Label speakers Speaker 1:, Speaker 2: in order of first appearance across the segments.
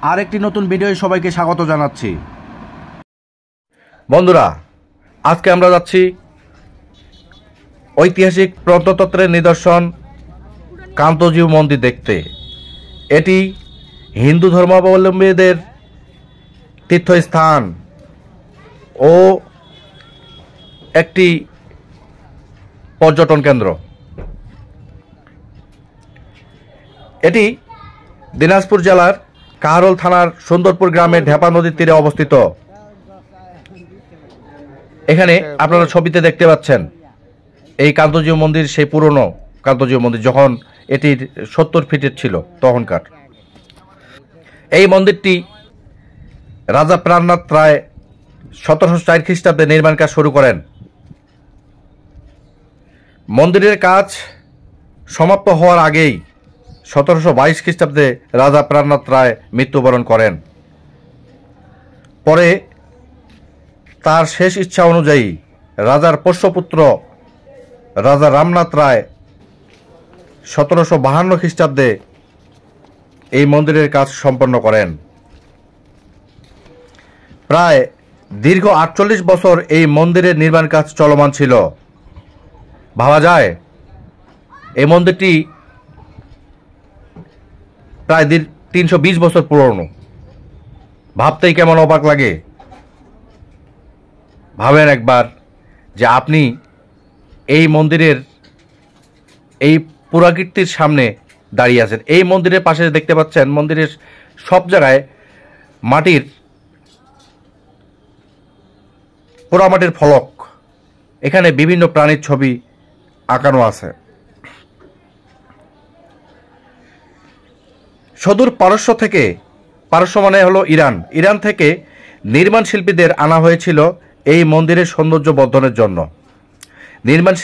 Speaker 1: আরেকটি নতুন ভিডিওয় সবাইকে স্বাগত জানাচ্ছি।
Speaker 2: বন্ধুরা, আজকে আমরা যাচ্ছি ঐতিহাসিক প্রত্নতত্ত্বের নিদর্শন কান্তজিউ মন্দির দেখতে। এটি হিন্দু ধর্মাবলম্বীদের তীর্থস্থান ও একটি পর্যটন কেন্দ্র। এটি দিনাজপুর জেলার কাহারোল থানার সুন্দরপুর গ্রামের ঢেপা নদীর তীরে অবস্থিত। এখানে আপনারা ছবিতে দেখতে পাচ্ছেন এই কান্তজিউ মন্দির সেই পুরনো কান্তজিউ মন্দির, যখন এটির 70 ফিটের ছিল তখনকার। এই মন্দিরটি রাজা প্রাণনাথ রায় 1704 খ্রিস্টাব্দে নির্মাণ কাজ শুরু করেন। মন্দিরের কাজ সমাপ্ত হওয়ার আগেই 1722 খ্রিস্টাব্দে রাজা প্রাণনাথ রায় মৃত্যুবরণ করেন। পরে তার শেষ ইচ্ছা অনুযায়ী রাজার পোষ্যপুত্র রাজা রামনাথ রায় 1752 খ্রিস্টাব্দে এই মন্দিরের কাজ সম্পন্ন করেন। প্রায় দীর্ঘ 48 বছর এই মন্দিরের নির্মাণ কাজ চলমান ছিল। ভাবা যায় এই মন্দিরটি প্রায় 320 বছর পুরনো। ভাবতেই কেমন অবাক লাগে। ভাবেন একবার যে আপনি এই মন্দিরের এই পুরাকীর্তির সামনে দাঁড়িয়ে আছেন। এই মন্দিরের পাশে দেখতে পাচ্ছেন মন্দিরের সব জায়গায় মাটির পোড়ামাটির ফলক, এখানে বিভিন্ন প্রাণীর ছবি আঁকানো আছে। সুদূর পারস্য মানে হলো ইরান থেকে নির্মাণ শিল্পীদের আনা হয়েছিল এই মন্দিরের সৌন্দর্য বর্ধনের জন্য। নির্মাণ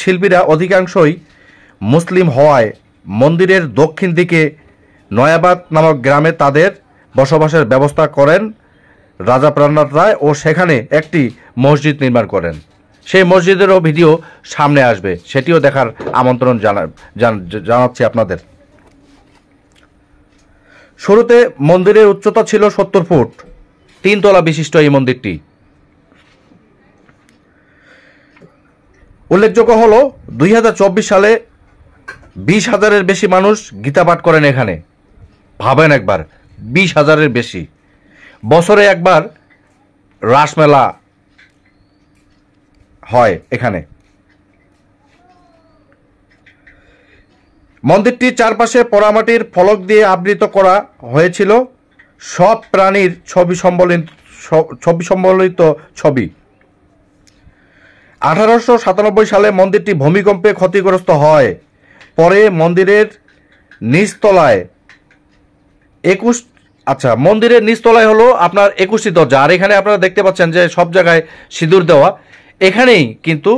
Speaker 2: শিল্পীরা অধিকাংশই মুসলিম হওয়ায় মন্দিরের দক্ষিণ দিকে নয়াবাদ নামক গ্রামে তাদের বসবাসের ব্যবস্থা করেন রাজা প্রাণনাথ রায় ও সেখানে একটি মসজিদ নির্মাণ করেন। সেই মসজিদেরও ভিডিও সামনে আসবে, সেটিও দেখার আমন্ত্রণ জানাচ্ছি আপনাদের। শুরুতে মন্দিরের উচ্চতা ছিল 70 ফুট, 3 তলা বিশিষ্ট এই মন্দিরটি। উল্লেখযোগ্য হল 2024 সালে 20,000-এর বেশি মানুষ গীতা পাঠ করেন এখানে। ভাবেন একবার, 20,000-এর বেশি। বছরে একবার রাসমেলা হয় এখানে। মন্দিরটির চারপাশে পোড়ামাটির ফলক দিয়ে আবৃত করা হয়েছিল সব প্রাণীর ছবি সম্বলিত ছবি। 1897 সালে মন্দিরটি ভূমিকম্পে ক্ষতিগ্রস্ত হয়। পরে মন্দিরের নিচতলায় মন্দিরের নিচতলায় হলো আপনার 21টি দরজা। আর এখানে আপনারা দেখতে পাচ্ছেন যে সব জায়গায় সিঁদুর দেওয়া। এখানেই কিন্তু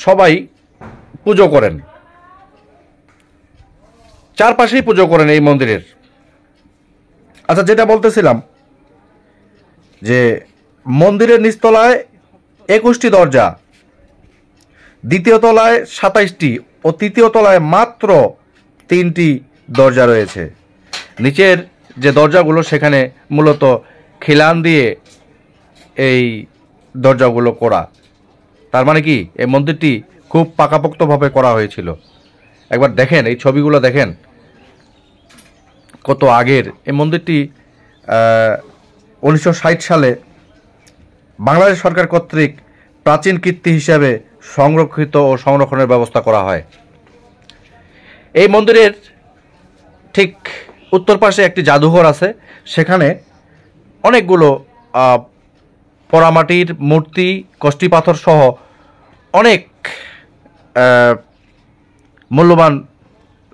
Speaker 2: সবাই পুজো করেন, চারপাশেই পুজো করেন এই মন্দিরের। আচ্ছা, যেটা বলতেছিলাম যে মন্দিরের নিচতলায় 21টি দরজা, দ্বিতীয় তলায় 27টি ও তৃতীয় তলায় মাত্র 3টি দরজা রয়েছে। নিচের যে দরজাগুলো সেখানে মূলত খিলান দিয়ে এই দরজাগুলো করা। তার মানে কি এই মন্দিরটি খুব পাকাপোক্তভাবে করা হয়েছিল। একবার দেখেন, এই ছবিগুলো দেখেন কত আগের। এই মন্দিরটি 1960 সালে বাংলাদেশ সরকার কর্তৃক প্রাচীন কীর্তি হিসাবে সংরক্ষিত ও সংরক্ষণের ব্যবস্থা করা হয়। এই মন্দিরের ঠিক উত্তর পাশে একটি জাদুঘর আছে। সেখানে অনেকগুলো পোড়ামাটির মূর্তি, কষ্টি পাথর সহ অনেক মূল্যবান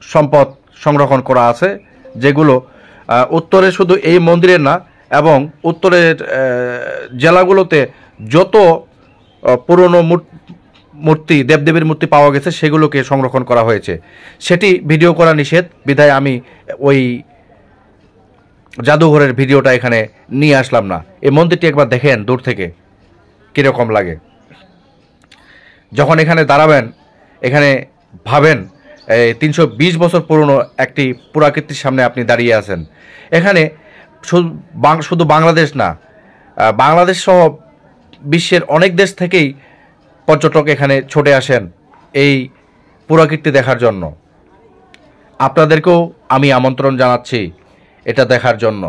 Speaker 2: সম্পদ সংরক্ষণ করা আছে, যেগুলো উত্তরে শুধু এই মন্দিরের না, এবং উত্তরের জেলাগুলোতে যত পুরনো মূর্তি, দেবদেবীর মূর্তি পাওয়া গেছে সেগুলোকে সংরক্ষণ করা হয়েছে। সেটি ভিডিও করা নিষেধ বিধায় আমি ওই জাদুঘরের ভিডিওটা এখানে নিয়ে আসলাম না। এই মন্দিরটি একবার দেখেন দূর থেকে কীরকম লাগে। যখন এখানে দাঁড়াবেন, এখানে ভাবেন 320 বছর পুরনো একটি পুরাকীর্তির সামনে আপনি দাঁড়িয়ে আছেন। এখানে শুধু বাংলাদেশ না, বাংলাদেশ সহ বিশ্বের অনেক দেশ থেকেই পর্যটক এখানে ছুটে আসেন এই পুরাকীর্তি দেখার জন্য। আপনাদেরকেও আমি আমন্ত্রণ জানাচ্ছি এটা দেখার জন্য।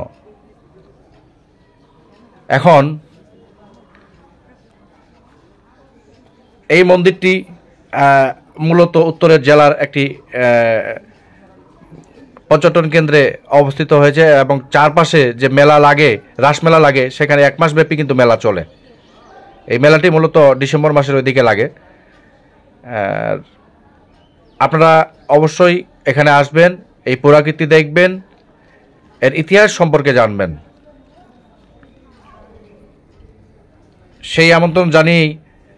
Speaker 2: এখন এই মন্দিরটি মূলত উত্তরের জেলার একটি পর্যটন কেন্দ্রে অবস্থিত হয়েছে এবং চারপাশে যে মেলা লাগে, রাসমেলা লাগে, সেখানে 1 মাস ব্যাপী কিন্তু মেলা চলে। এই মেলাটি মূলত ডিসেম্বর মাসের ওইদিকে লাগে। আপনারা অবশ্যই এখানে আসবেন, এই পুরাকীর্তি দেখবেন, এর ইতিহাস সম্পর্কে জানবেন। সেই আমন্ত্রণ জানিয়েই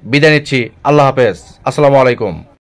Speaker 2: বিদায় নিচ্ছি। আল্লাহ হাফেজ। আসসালামু আলাইকুম।